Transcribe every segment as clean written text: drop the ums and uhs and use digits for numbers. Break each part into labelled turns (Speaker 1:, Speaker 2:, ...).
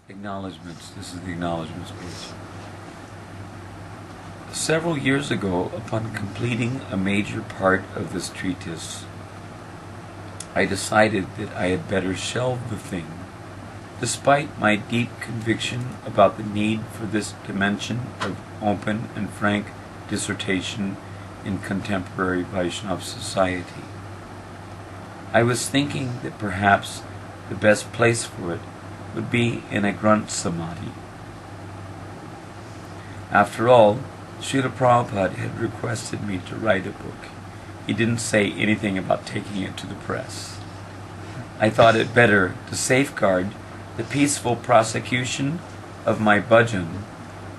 Speaker 1: Acknowledgements. This is the acknowledgements page. Several years ago, upon completing a major part of this treatise, I decided that I had better shelve the thing, despite my deep conviction about the need for this dimension of open and frank dissertation in contemporary Vaishnava society. I was thinking that perhaps the best place for it would be in a grunt samadhi. After all, Srila Prabhupada had requested me to write a book. He didn't say anything about taking it to the press. I thought it better to safeguard the peaceful prosecution of my bhajan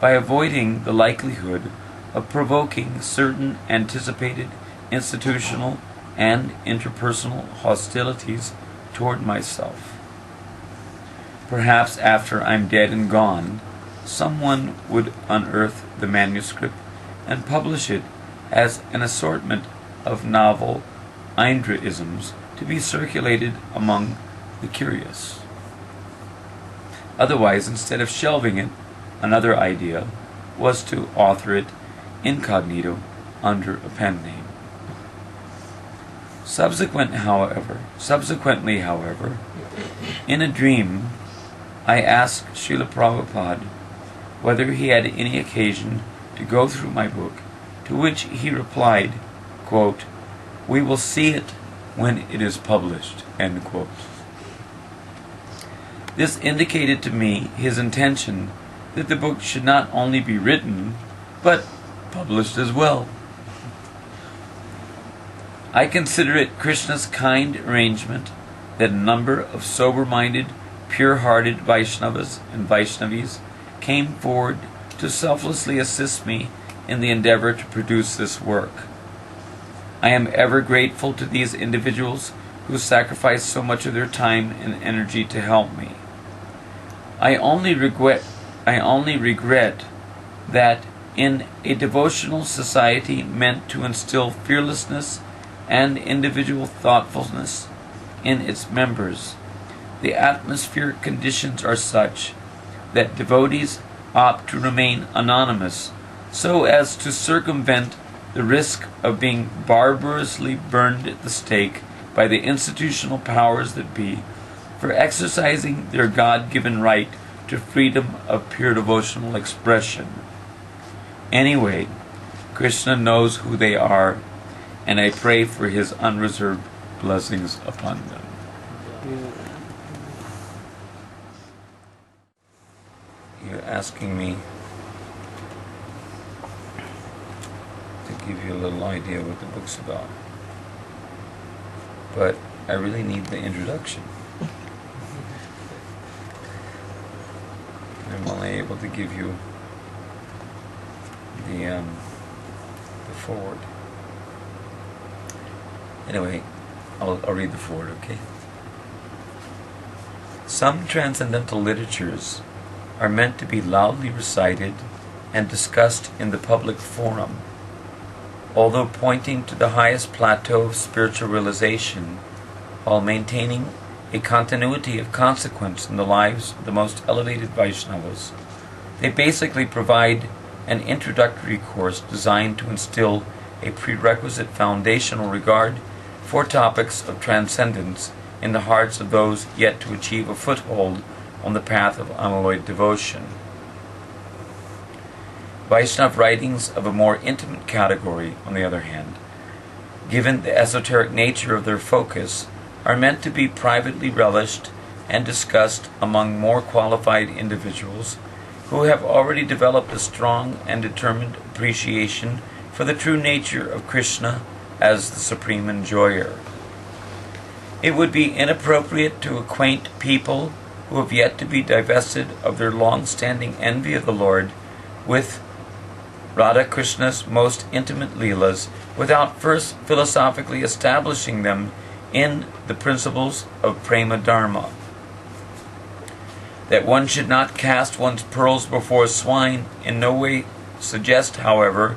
Speaker 1: by avoiding the likelihood of provoking certain anticipated institutional and interpersonal hostilities toward myself. Perhaps after I'm dead and gone, someone would unearth the manuscript and publish it as an assortment of novel Aindraisms to be circulated among the curious. Otherwise, instead of shelving it, another idea was to author it incognito under a pen name. Subsequently, however, in a dream, I asked Srila Prabhupada whether he had any occasion to go through my book, to which he replied, quote, "We will see it when it is published," end quote. This indicated to me his intention that the book should not only be written, but published as well. I consider it Krishna's kind arrangement that a number of sober-minded, pure-hearted Vaishnavas and Vaishnavis came forward to selflessly assist me in the endeavor to produce this work. I am ever grateful to these individuals who sacrificed so much of their time and energy to help me. I only regret that in a devotional society meant to instill fearlessness and individual thoughtfulness in its members, the atmospheric conditions are such that devotees opt to remain anonymous so as to circumvent the risk of being barbarously burned at the stake by the institutional powers that be for exercising their God-given right to freedom of pure devotional expression. Anyway, Krishna knows who they are, and I pray for his unreserved blessings upon them. You're asking me to give you a little idea what the book's about, but I really need the introduction. I'm only able to give you the foreword. Anyway, I'll read the foreword, okay? Some transcendental literatures are meant to be loudly recited and discussed in the public forum, although pointing to the highest plateau of spiritual realization while maintaining a continuity of consequence in the lives of the most elevated Vaishnavas. They basically provide an introductory course designed to instill a prerequisite foundational regard for topics of transcendence in the hearts of those yet to achieve a foothold on the path of unalloyed devotion. Vaishnava writings of a more intimate category, on the other hand, given the esoteric nature of their focus, are meant to be privately relished and discussed among more qualified individuals who have already developed a strong and determined appreciation for the true nature of Krishna as the supreme enjoyer. It would be inappropriate to acquaint people who have yet to be divested of their long-standing envy of the Lord with Radha Krishna's most intimate leelas without first philosophically establishing them in the principles of prema dharma. That one should not cast one's pearls before swine in no way suggests, however,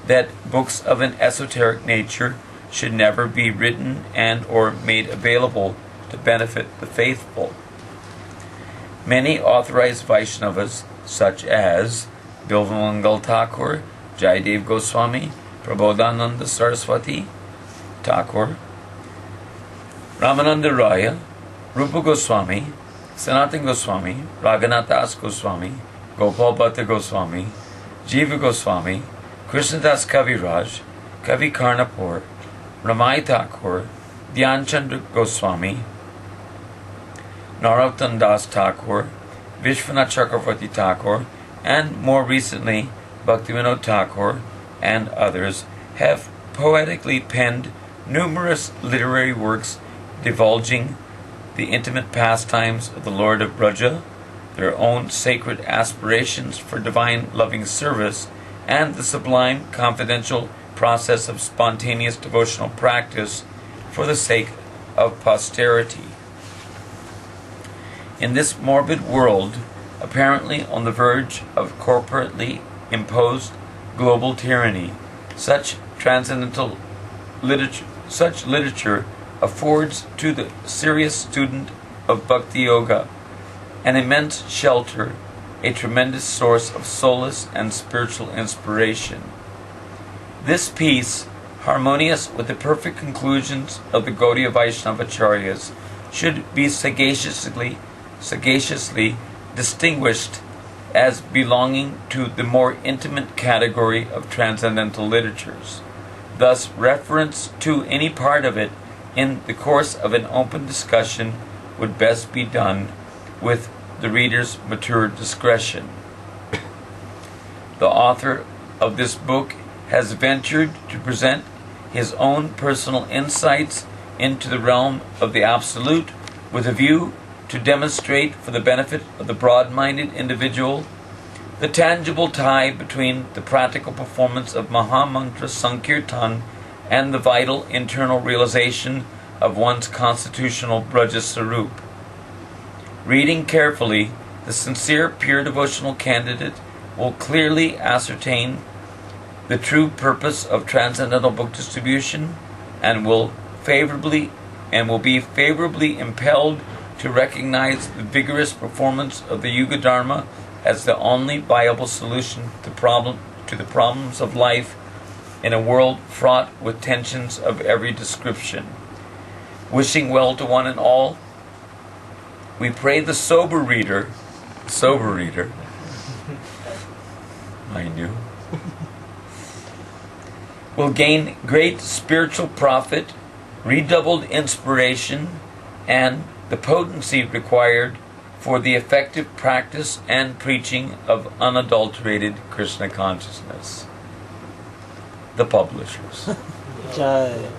Speaker 1: that books of an esoteric nature should never be written and or made available to benefit the faithful. Many authorized Vaishnavas, such as Bilvamangal Thakur, Jayadev Goswami, Prabodhananda Saraswati Thakur, Ramananda Raya, Rupa Goswami, Sanatana Goswami, Raghunath Das Goswami, Gopal Bhatta Goswami, Jiva Goswami, Krishnadas Kaviraj, Kavi Karnapur, Ramai Thakur, Dhyanchandra Goswami, Narottam Das Thakur, Vishwanath Chakravarti Thakur, and more recently Bhaktivinoda Thakur and others have poetically penned numerous literary works divulging the intimate pastimes of the Lord of Braja, their own sacred aspirations for divine loving service, and the sublime confidential process of spontaneous devotional practice for the sake of posterity. In this morbid world, apparently on the verge of corporately imposed global tyranny, such literature affords to the serious student of Bhakti Yoga an immense shelter, a tremendous source of solace and spiritual inspiration. This piece, harmonious with the perfect conclusions of the Gaudiya Vaishnavacharyas, should be sagaciously distinguished as belonging to the more intimate category of transcendental literatures. Thus, reference to any part of it in the course of an open discussion would best be done with the reader's mature discretion. The author of this book has ventured to present his own personal insights into the realm of the Absolute with a view to demonstrate for the benefit of the broad-minded individual the tangible tie between the practical performance of Mahamantra Sankirtan and the vital internal realization of one's constitutional Braja Sarup. Reading carefully, the sincere, pure devotional candidate will clearly ascertain the true purpose of transcendental book distribution and will be favorably impelled to recognize the vigorous performance of the Yuga Dharma as the only viable solution to the problems of life in a world fraught with tensions of every description. Wishing well to one and all, we pray the sober reader, mind you, will gain great spiritual profit, redoubled inspiration, and the potency required for the effective practice and preaching of unadulterated Krishna consciousness. The publishers.
Speaker 2: Jai.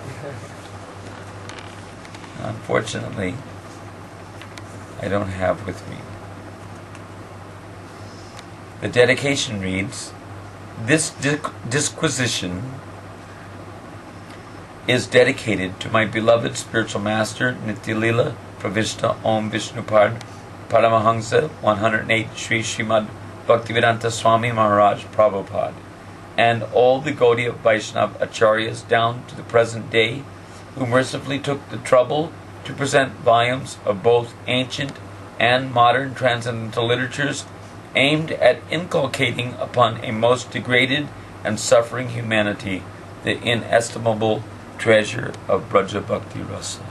Speaker 1: Unfortunately, I don't have with me. The dedication reads, "This disquisition is dedicated to my beloved spiritual master, Nityalila Pravishta Om Vishnupad Paramahansa 108 Sri Srimad Bhaktivedanta Swami Maharaj Prabhupada, and all the Gaudiya Vaishnava Acharyas down to the present day, who mercifully took the trouble to present volumes of both ancient and modern transcendental literatures aimed at inculcating upon a most degraded and suffering humanity the inestimable treasure of Braja Bhakti Rasa."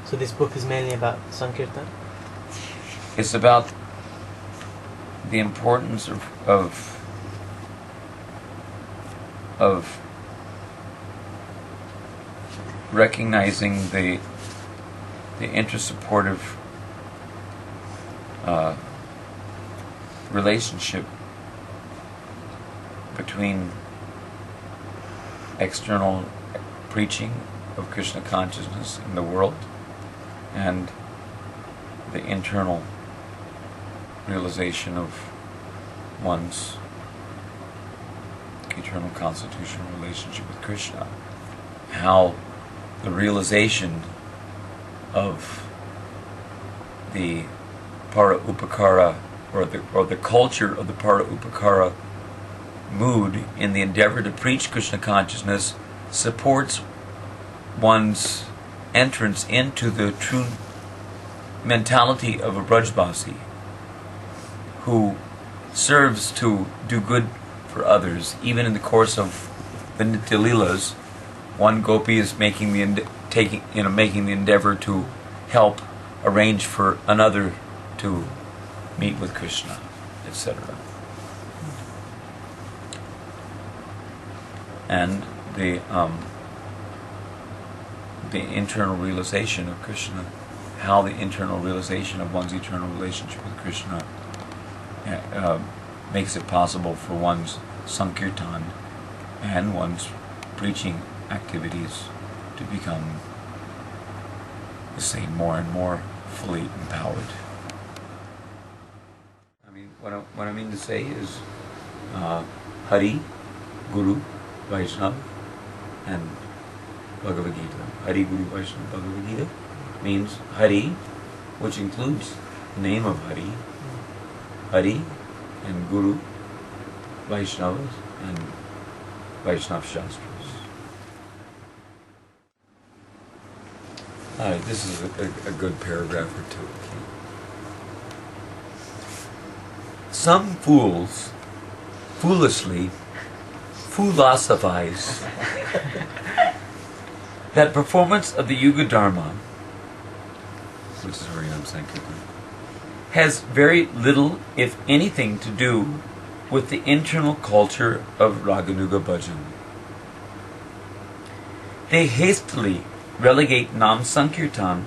Speaker 2: So this book is mainly about Sankirtan?
Speaker 1: It's about the importance of recognizing the inter-supportive relationship between external preaching of Krishna consciousness in the world and the internal realization of one's eternal constitutional relationship with Krishna. How the realization of the para upakara or the culture of the para upakara mood in the endeavor to preach Krishna consciousness supports one's entrance into the true mentality of a Brajbasi who serves to do good for others. Even in the course of the Nitya Leelas, one gopi is making the endeavor to help arrange for another to meet with Krishna, etc. And the internal realization of Krishna, how the internal realization of one's eternal relationship with Krishna makes it possible for one's sankirtan and one's preaching activities to become the same, more and more fully empowered. I mean, what I mean to say is Hari, Guru, Vaishnava, and Bhagavad Gita. Hari, Guru, Vaishnava, Bhagavad Gita means Hari, which includes the name of Hari, Hari and Guru, Vaishnavas, and Vaishnava Shastras. Alright, this is a good paragraph or two. Okay. Some fools foolishly philosophize that performance of the Yuga Dharma, which is Harinam Sankirtan, has very little, if anything, to do with the internal culture of Raganuga Bhajan. They hastily relegate Nam Sankirtan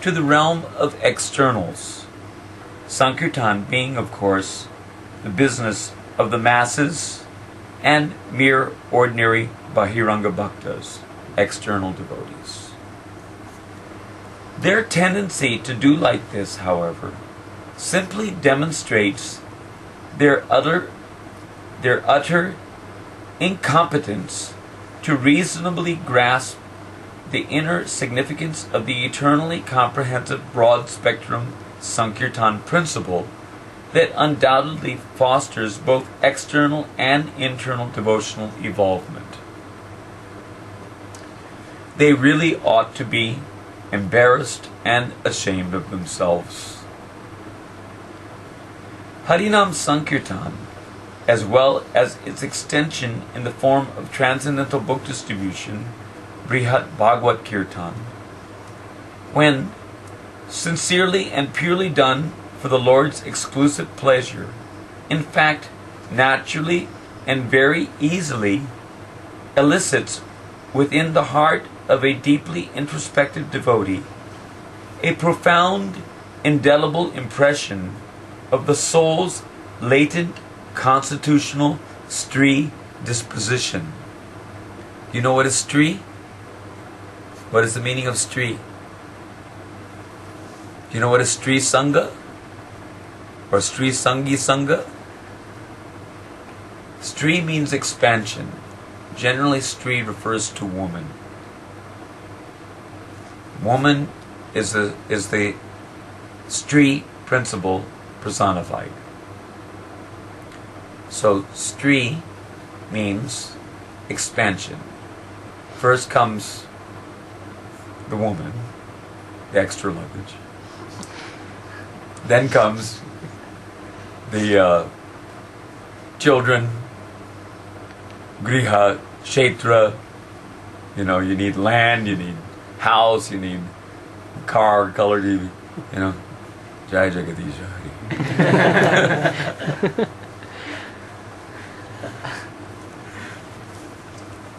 Speaker 1: to the realm of externals, Sankirtan being, of course, the business of the masses and mere ordinary Bahiranga Bhaktas, external devotees. Their tendency to do like this, however, simply demonstrates their utter incompetence to reasonably grasp the inner significance of the eternally comprehensive broad-spectrum Sankirtan principle that undoubtedly fosters both external and internal devotional evolvement. They really ought to be embarrassed and ashamed of themselves. Harinam Sankirtan, as well as its extension in the form of transcendental book distribution, Brihat Bhagavad Kirtan, when sincerely and purely done for the Lord's exclusive pleasure, in fact, naturally and very easily elicits within the heart of a deeply introspective devotee a profound, indelible impression of the soul's latent constitutional Stri disposition. You know what is Stri? What is the meaning of Stri? Do you know what is Stri Sangha? Or Stri Sangi Sangha? Stri means expansion. Generally, Stri refers to woman. Woman is the Stri principle personified. So Stri means expansion. First comes the woman, the extra luggage. Then comes the children, griha, kshetra. You know, you need land, you need house, you need car, color TV. You know, Jai Jagadish Hari.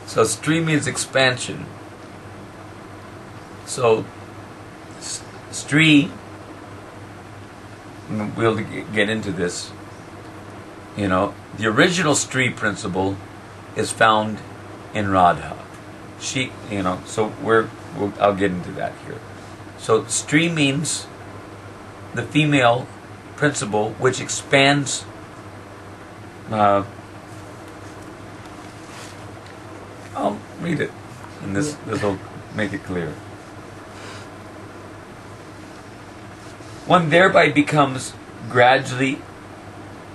Speaker 1: So Stri means expansion. So Stri, we'll get into this. You know, the original Stri principle is found in Radha. She, you know, so I'll get into that here. So Stri means the female principle which expands I'll read it, and this will make it clear. One thereby becomes gradually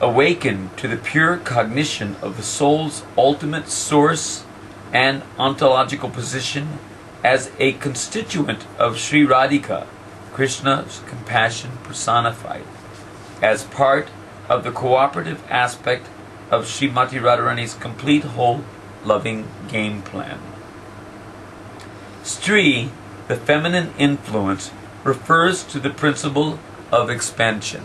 Speaker 1: awakened to the pure cognition of the soul's ultimate source and ontological position as a constituent of Sri Radhika, Krishna's compassion personified, as part of the cooperative aspect of Srimati Radharani's complete whole loving game plan. Stri, the feminine influence, refers to the principle of expansion.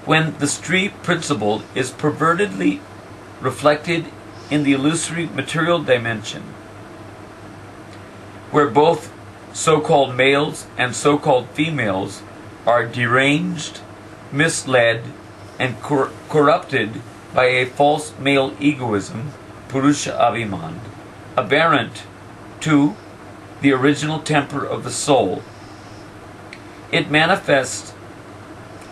Speaker 1: When the Stri principle is pervertedly reflected in the illusory material dimension, where both so-called males and so-called females are deranged, misled, and corrupted by a false male egoism, Purusha Abhiman, aberrant to the original temper of the soul, it manifests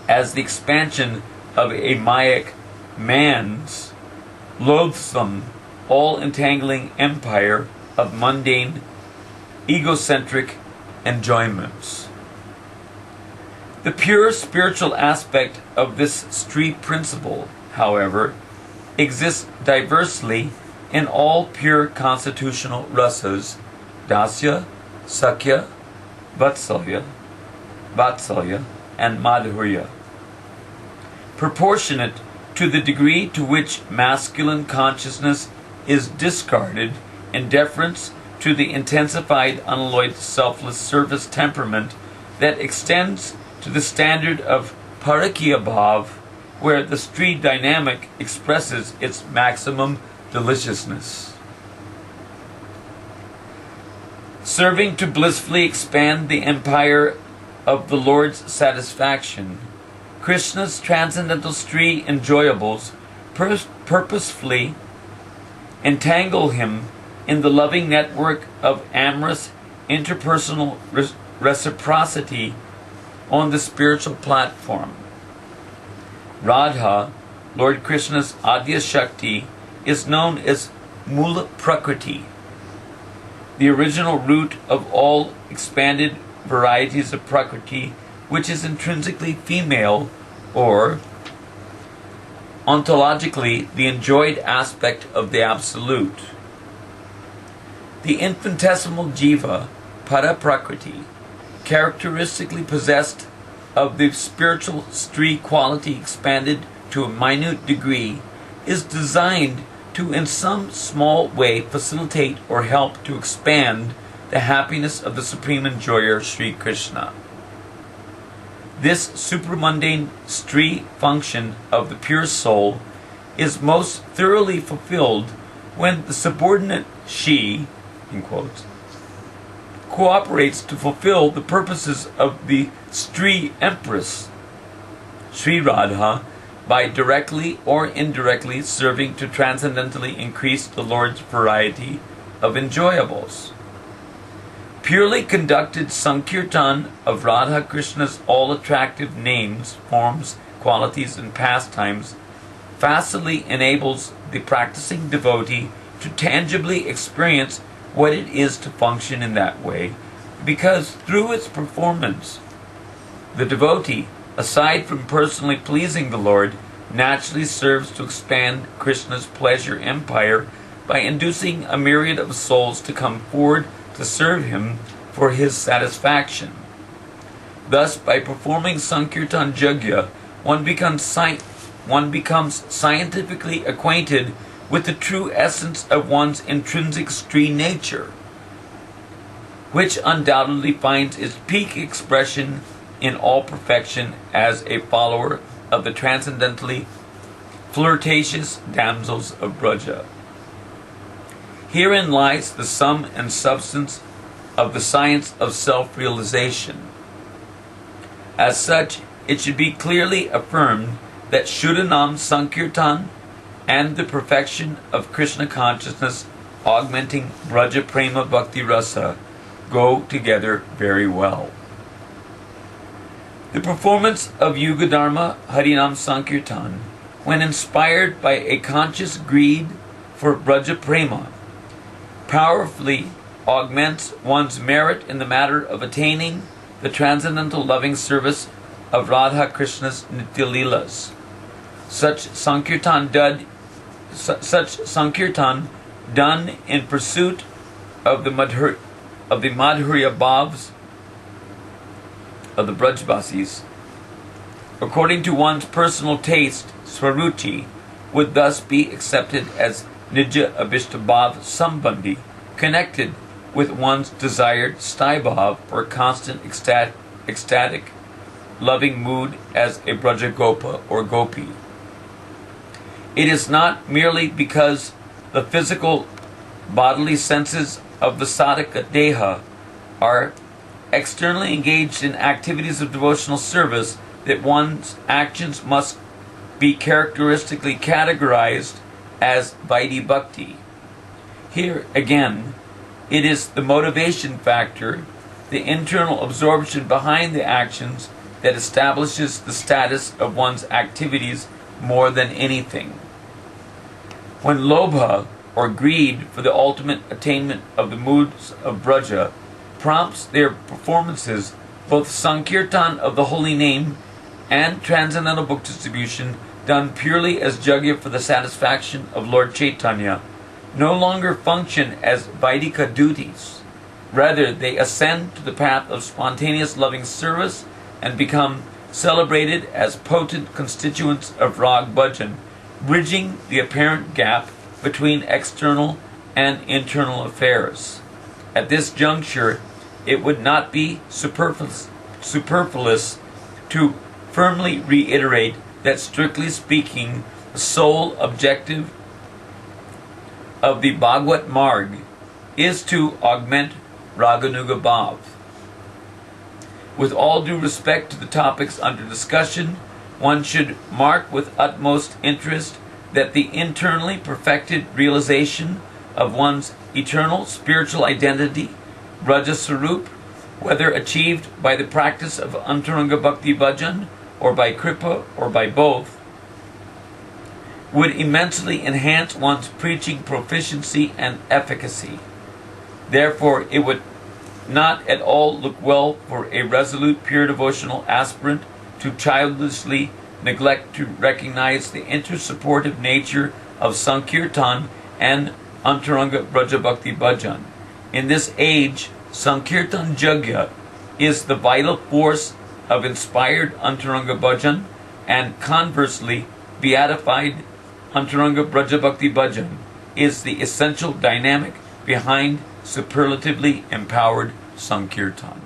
Speaker 1: as the expansion of a Mayic man's loathsome, all-entangling empire of mundane, egocentric enjoyments. The pure spiritual aspect of this Stri principle, however, exists diversely in all pure constitutional rasas, dasya, sakya, vatsalya, and madhurya, proportionate to the degree to which masculine consciousness is discarded in deference to the intensified, unalloyed, selfless service temperament that extends to the standard of parakya bhav, where the Stri dynamic expresses its maximum deliciousness. Serving to blissfully expand the empire of the Lord's satisfaction, Krishna's transcendental Stri enjoyables purposefully entangle him in the loving network of amorous interpersonal reciprocity on the spiritual platform. Radha, Lord Krishna's Adya Shakti, is known as Mula Prakriti, the original root of all expanded varieties of Prakriti, which is intrinsically female, or ontologically the enjoyed aspect of the Absolute. The infinitesimal Jiva, Para Prakriti, characteristically possessed of the spiritual Stri quality expanded to a minute degree, is designed to in some small way facilitate or help to expand the happiness of the supreme enjoyer Sri Krishna. This supramundane Stri function of the pure soul is most thoroughly fulfilled when the subordinate she, in quotes, cooperates to fulfill the purposes of the Stri Empress, Sri Radha, by directly or indirectly serving to transcendentally increase the Lord's variety of enjoyables. Purely conducted Sankirtan of Radha Krishna's all-attractive names, forms, qualities, and pastimes facilely enables the practicing devotee to tangibly experience what it is to function in that way, because through its performance, the devotee, aside from personally pleasing the Lord, naturally serves to expand Krishna's pleasure empire by inducing a myriad of souls to come forward to serve him for his satisfaction. Thus, by performing Sankirtan Yajna, one becomes scientifically acquainted with the true essence of one's intrinsic Stri nature, which undoubtedly finds its peak expression in all perfection as a follower of the transcendentally flirtatious damsels of Braja. Herein lies the sum and substance of the science of self-realization. As such, it should be clearly affirmed that Shuddhanam Sankirtan and the perfection of Krishna consciousness augmenting Braja Prema Bhakti Rasa go together very well. The performance of Yuga Dharma Harinam Sankirtan, when inspired by a conscious greed for Braja Prema, powerfully augments one's merit in the matter of attaining the transcendental loving service of Radha Krishna's Nitya Leelas. Such Sankirtan done in pursuit of the Madhurya Bhavs of the Brajbasis, according to one's personal taste, Swaruchi, would thus be accepted as Nija Abhishtabhav Sambandhi, connected with one's desired Staibhav or constant ecstatic, loving mood as a Brajagopa or Gopi. It is not merely because the physical bodily senses of the sadhaka deha are externally engaged in activities of devotional service that one's actions must be characteristically categorized as Vaidhi Bhakti. Here again, it is the motivation factor, the internal absorption behind the actions, that establishes the status of one's activities more than anything. When lobha, or greed for the ultimate attainment of the moods of Braja, prompts their performances, both Sankirtan of the holy name and transcendental book distribution done purely as yajna for the satisfaction of Lord Chaitanya no longer function as Vaidika duties. Rather, they ascend to the path of spontaneous loving service and become celebrated as potent constituents of Rag Bhajan, bridging the apparent gap between external and internal affairs. At this juncture, it would not be superfluous to firmly reiterate that, strictly speaking, the sole objective of the Bhagavad Marg is to augment Raganuga Bhav. With all due respect to the topics under discussion, one should mark with utmost interest that the internally perfected realization of one's eternal spiritual identity, Raja Sarup, whether achieved by the practice of Antaranga Bhakti Bhajan or by Kripa or by both, would immensely enhance one's preaching proficiency and efficacy. Therefore, it would not at all look well for a resolute pure devotional aspirant to childishly neglect to recognize the intersupportive nature of Sankirtan and Antaranga Braja Bhakti Bhajan. In this age, Sankirtan Jagya is the vital force of inspired Antaranga Bhajan, and conversely, beatified Antaranga Braja Bhakti Bhajan is the essential dynamic behind superlatively empowered Sankirtan.